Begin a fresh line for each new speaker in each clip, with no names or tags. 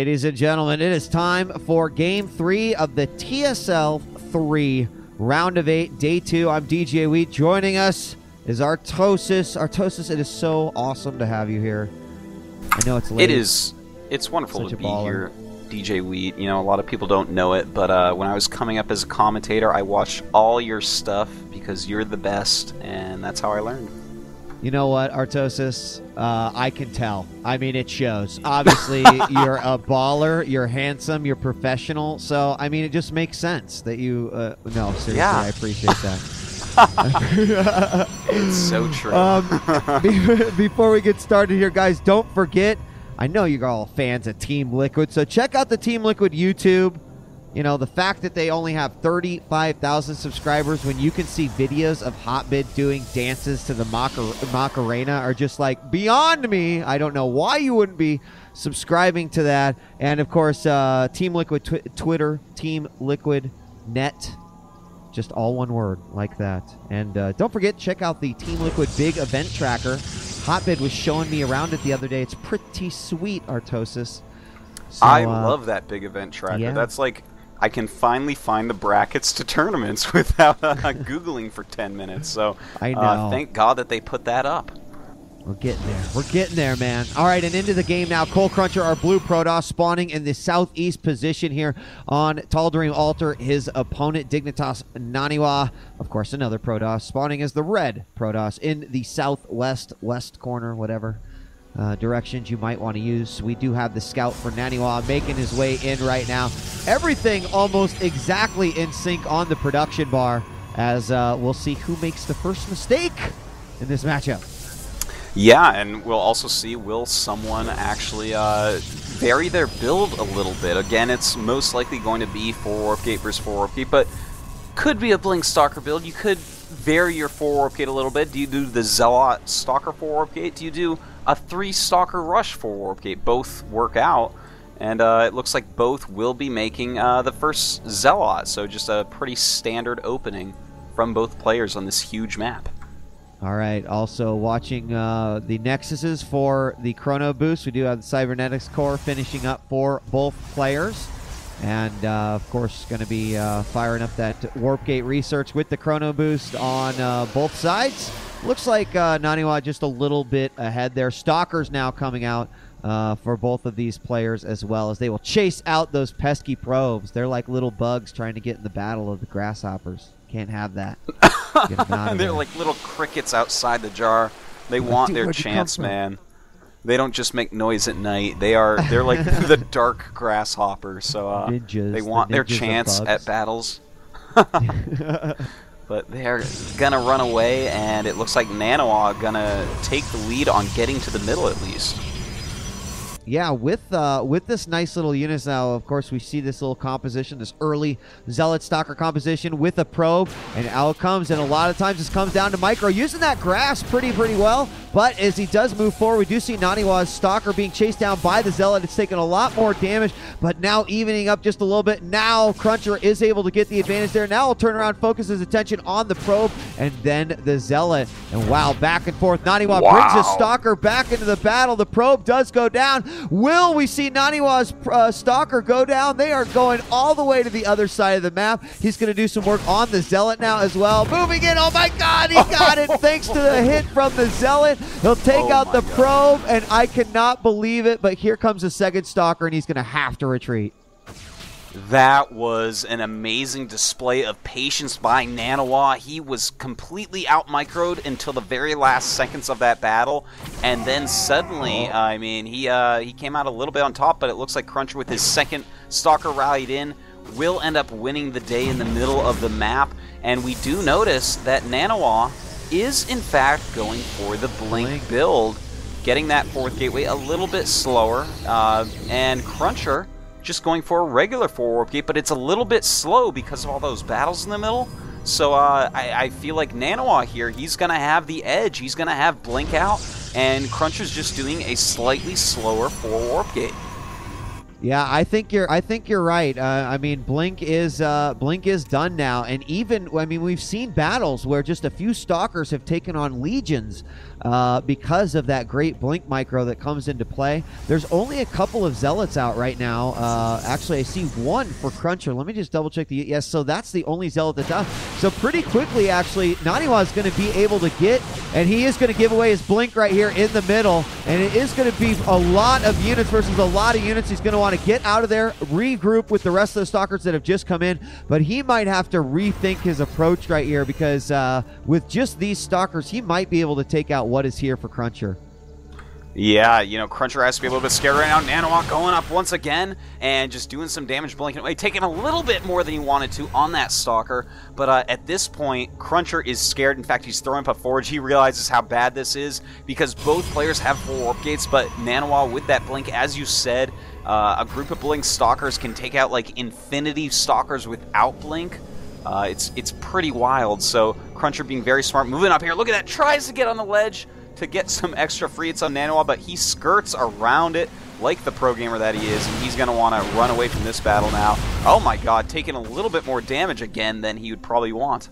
Ladies and gentlemen, it is time for Game 3 of the TSL3 Round of 8, Day 2. I'm DJ Wheat. Joining us is Artosis. Artosis, it is so awesome to have you here. I know it's late.
It is. It's wonderful to be
baller.
here, DJ Wheat. You know, a lot of people don't know it, but when I was coming up as a commentator, I watched all your stuff because you're the best, and that's how I learned.
You know what, Artosis? I can tell. I mean, it shows. Obviously, you're a baller, you're handsome, you're professional. So, I mean, it just makes sense that you... no, seriously,
Yeah.
I appreciate that.
It's so true.
Before we get started here, guys, don't forget, I know you're all fans of Team Liquid, so check out the Team Liquid YouTube. You know, the fact that they only have 35,000 subscribers when you can see videos of Hotbit doing dances to the Macarena are just like beyond me. I don't know why you wouldn't be subscribing to that. And of course, Team Liquid Twitter, Team Liquid Net, just all one word like that. And don't forget, check out the Team Liquid Big Event Tracker. Hotbit was showing me around it the other day. It's pretty sweet, Artosis. So,
I love that big event tracker.
yeah.
That's like, I can finally find the brackets to tournaments without Googling for 10 minutes. So
I know.
Thank God that they put that up.
We're getting there. We're getting there, man. All right, and into the game now. coL.CrunCher, our blue Protoss, spawning in the southeast position here on Tal'Darim Altar. His opponent, Dignitas..NaNi, of course, another Protoss, spawning as the red Protoss in the southwest, west corner, whatever directions you might want to use. We do have the scout for NaNi making his way in right now. Everything almost exactly in sync on the production bar, as we'll see who makes the first mistake in this matchup.
Yeah, and we'll also see, will someone actually vary their build a little bit. Again, it's most likely going to be 4 Warp Gate versus 4 Warp Gate, but could be a Blink Stalker build. You could vary your 4 Warp Gate a little bit. Do you do the Zealot Stalker 4 Warp Gate? Do you do a 3 Stalker Rush 4 Warp Gate? Both work out, and it looks like both will be making the first Zealot, so just a pretty standard opening from both players on this huge map.
All right, also watching the Nexuses for the Chrono Boost. We do have the Cybernetics Core finishing up for both players. And, of course, going to be firing up that Warp Gate research with the Chrono Boost on both sides. Looks like NaNi just a little bit ahead there. Stalker's now coming out for both of these players, as well as they will chase out those pesky probes. They're like little bugs trying to get in the battle of the grasshoppers. Can't have that. Get them out of
They're
there.
like little crickets outside the jar. They want their chance, man. They don't just make noise at night. They're like the dark grasshopper. So
Ninjas,
they want their
ninjas of
chance
bugs.
at battles. But they're gonna run away, and it looks like NaNi gonna take the lead on getting to the middle at least.
Yeah, with this nice little unit now, of course, we see this little composition, this early Zealot Stalker composition with a probe, and out it comes, and a lot of times this comes down to Micro using that grass pretty well, but as he does move forward, we do see NaNi's Stalker being chased down by the Zealot. It's taking a lot more damage, but now evening up just a little bit. Now CrunCher is able to get the advantage there. Now he'll turn around, focus his attention on the probe, and then the Zealot, and wow, back and forth. NaNi brings his Stalker back into the battle. The probe does go down. Will we see NaNi's Stalker go down? They are going all the way to the other side of the map. He's going to do some work on the Zealot now as well. Moving in. Oh, my God. He got it thanks to the hit from the Zealot. He'll take out the probe, and I cannot believe it, but here comes a second Stalker, and he's going to have to retreat.
That was an amazing display of patience by NaNi. He was completely out-microed until the very last seconds of that battle, and then suddenly, I mean, he came out a little bit on top, but it looks like CrunCher with his second Stalker rallied in will end up winning the day in the middle of the map, and we do notice that NaNi is, in fact, going for the Blink build, getting that 4th gateway a little bit slower, and CrunCher just going for a regular 4 Warp Gate, but it's a little bit slow because of all those battles in the middle. So I feel like NaNi here, he's going to have the edge. He's going to have Blink out, and CrunCher's just doing a slightly slower 4 Warp Gate.
Yeah, I think you're right. I mean, Blink is done now, and even we've seen battles where just a few stalkers have taken on legions because of that great Blink micro that comes into play. There's only a couple of zealots out right now. Actually, I see one for coL.CrunCher. Let me just double check yes. So that's the only zealot that's out. So pretty quickly, actually, NaNiWa is going to be able to get, and he is going to give away his Blink right here in the middle, and it is going to be a lot of units versus a lot of units. He's going to want to get out of there, regroup with the rest of the stalkers that have just come in, but he might have to rethink his approach right here because with just these stalkers, he might be able to take out what is here for coL.CrunCher.
Yeah, coL.CrunCher has to be a little bit scared right now. NaNiWa going up once again and just doing some damage, blinking away, taking a little bit more than he wanted to on that stalker. But at this point, coL.CrunCher is scared. In fact, he's throwing up a forge. He realizes how bad this is because both players have full warp gates, but NaNiWa with that blink, as you said, a group of blink stalkers can take out like infinity stalkers without blink. It's pretty wild. So coL.CrunCher being very smart, moving up here. Look at that, tries to get on the ledge to get some extra free hits on NaNiWa, but he skirts around it like the pro gamer that he is, and he's going to want to run away from this battle now. Oh my god, taking a little bit more damage again than he would probably want.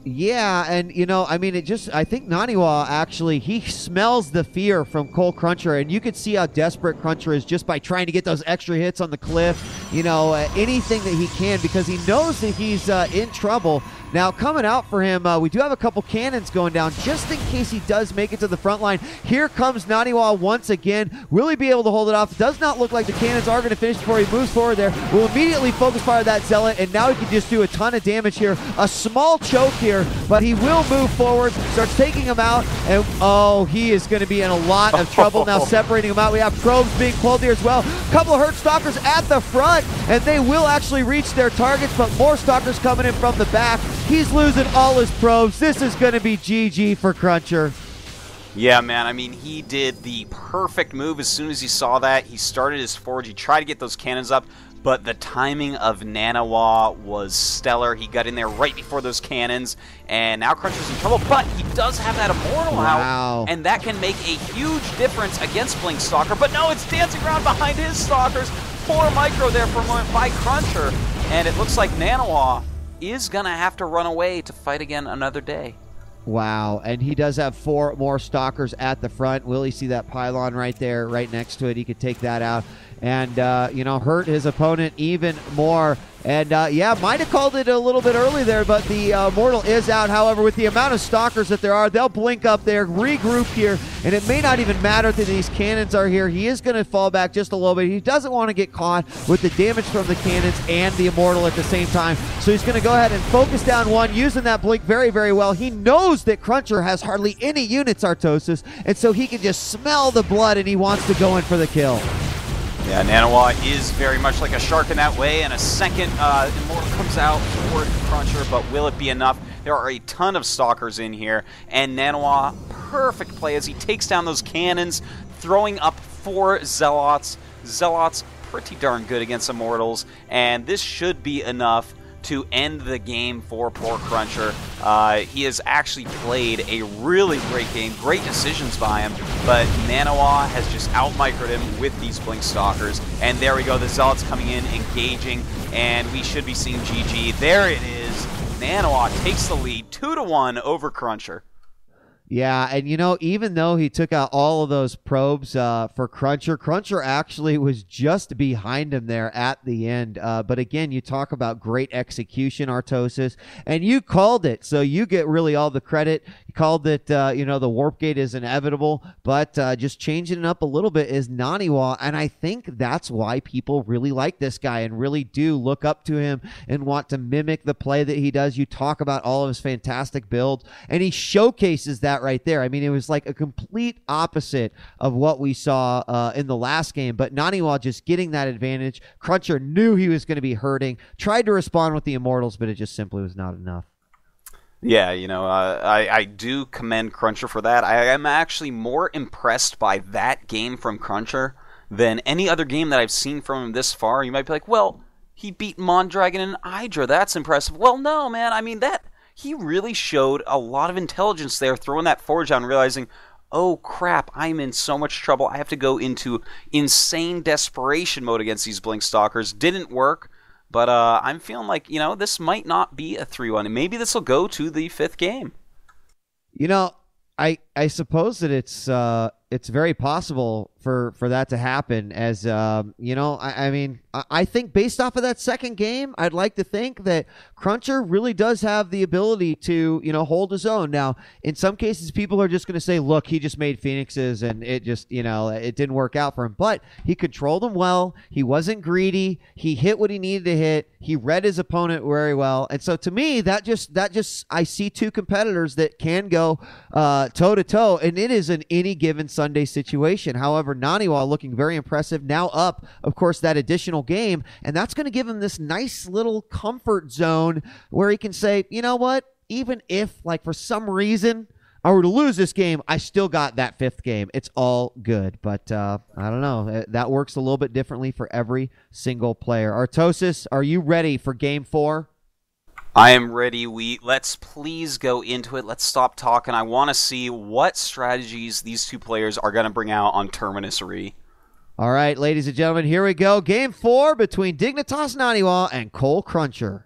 Yeah, and I think NaNiWa actually, he smells the fear from coL.CrunCher, and you could see how desperate coL.CrunCher is just by trying to get those extra hits on the cliff, anything that he can, because he knows that he's in trouble. Now, coming out for him, we do have a couple cannons going down just in case he does make it to the front line. Here comes NaNiWa once again. Will he be able to hold it off? Does not look like the cannons are going to finish before he moves forward there. Will immediately focus fire that zealot, and now he can just do a ton of damage here. A small choke here, but he will move forward, starts taking him out, and he is going to be in a lot of trouble now, separating him out. We have probes being pulled here as well. A couple of hurt stalkers at the front, and they will actually reach their targets, but more stalkers coming in from the back. He's losing all his probes. This is going to be GG for coL.CrunCher.
Yeah, man, he did the perfect move as soon as he saw that. He started his forge. He tried to get those cannons up, but the timing of NaNiWa was stellar. He got in there right before those cannons, and now coL.CrunCher's in trouble, but he does have that Immortal out, and that can make a huge difference against Blink Stalker, but no, it's dancing around behind his Stalkers. Poor micro there for a moment by coL.CrunCher, and it looks like NaNiWa is going to have to run away to fight again another day.
Wow, and he does have 4 more stalkers at the front. Will he see that pylon right there, right next to it? He could take that out and, hurt his opponent even more. And, might have called it a little bit early there, but the Immortal is out. However, with the amount of stalkers that there are, they'll blink up there, regroup here, and it may not even matter that these cannons are here. He is going to fall back just a little bit. He doesn't want to get caught with the damage from the cannons and the Immortal at the same time. So he's going to go ahead and focus down one, using that blink very, very well. He knows that coL.CrunCher has hardly any units, Artosis, and so he can just smell the blood, and he wants to go in for the kill.
Yeah, NaNiWa is very much like a shark in that way, and a second Immortal comes out for coL.CrunCher, but will it be enough? There are a ton of stalkers in here, and NaNiWa, perfect play as he takes down those cannons, throwing up 4 Zealots. Zealots pretty darn good against Immortals, and this should be enough to end the game for poor coL.CrunCher. He has actually played a really great game, great decisions by him, but NaNiWa has just out-microed him with these Blink Stalkers. And there we go, the Zealots coming in, engaging, and we should be seeing GG. There it is. NaNiWa takes the lead 2-1 over coL.CrunCher.
Yeah, and even though he took out all of those probes for coL.CrunCher actually was just behind him there at the end. But again, you talk about great execution, Artosis, and you called it, so you get really all the credit. You called it, the warp gate is inevitable, but just changing it up a little bit is NaNiWa, and I think that's why people really like this guy and really do look up to him and want to mimic the play that he does. You talk about all of his fantastic builds, and he showcases that right there. It was like a complete opposite of what we saw in the last game, but NaNiWa just getting that advantage. coL.CrunCher knew he was going to be hurting, tried to respond with the Immortals, but it just simply was not enough.
Yeah, I do commend coL.CrunCher for that. I am actually more impressed by that game from coL.CrunCher than any other game that I've seen from him this far. You might be like, well, he beat Mondragon and Hydra. That's impressive. Well, no, man. He really showed a lot of intelligence there, throwing that forge out and realizing, oh crap, I'm in so much trouble. I have to go into insane desperation mode against these Blink Stalkers. Didn't work, but I'm feeling like, this might not be a 3-1. Maybe this will go to the 5th game.
I suppose that it's very possible for that to happen, as I think based off of that second game, I'd like to think that CrunCher really does have the ability to hold his own. Now in some cases people are just going to say, look, he just made Phoenixes and it just it didn't work out for him, but he controlled them well. He wasn't greedy. He hit what he needed to hit. He read his opponent very well, and so to me that just I see two competitors that can go toe to toe, and it is an any given Sunday situation. However, Naniwa looking very impressive, now up, of course, that additional game, and that's going to give him this nice little comfort zone where he can say, you know what, even if, like, for some reason I were to lose this game, I still got that 5th game. It's all good. But I don't know. That works a little bit differently for every single player. Artosis, are you ready for Game 4?
I am ready. Let's please go into it. Let's stop talking. I want to see what strategies these two players are going to bring out on Terminus Re.
All right, ladies and gentlemen, here we go. Game 4 between Dignitas.NaNi and coL.CrunCher.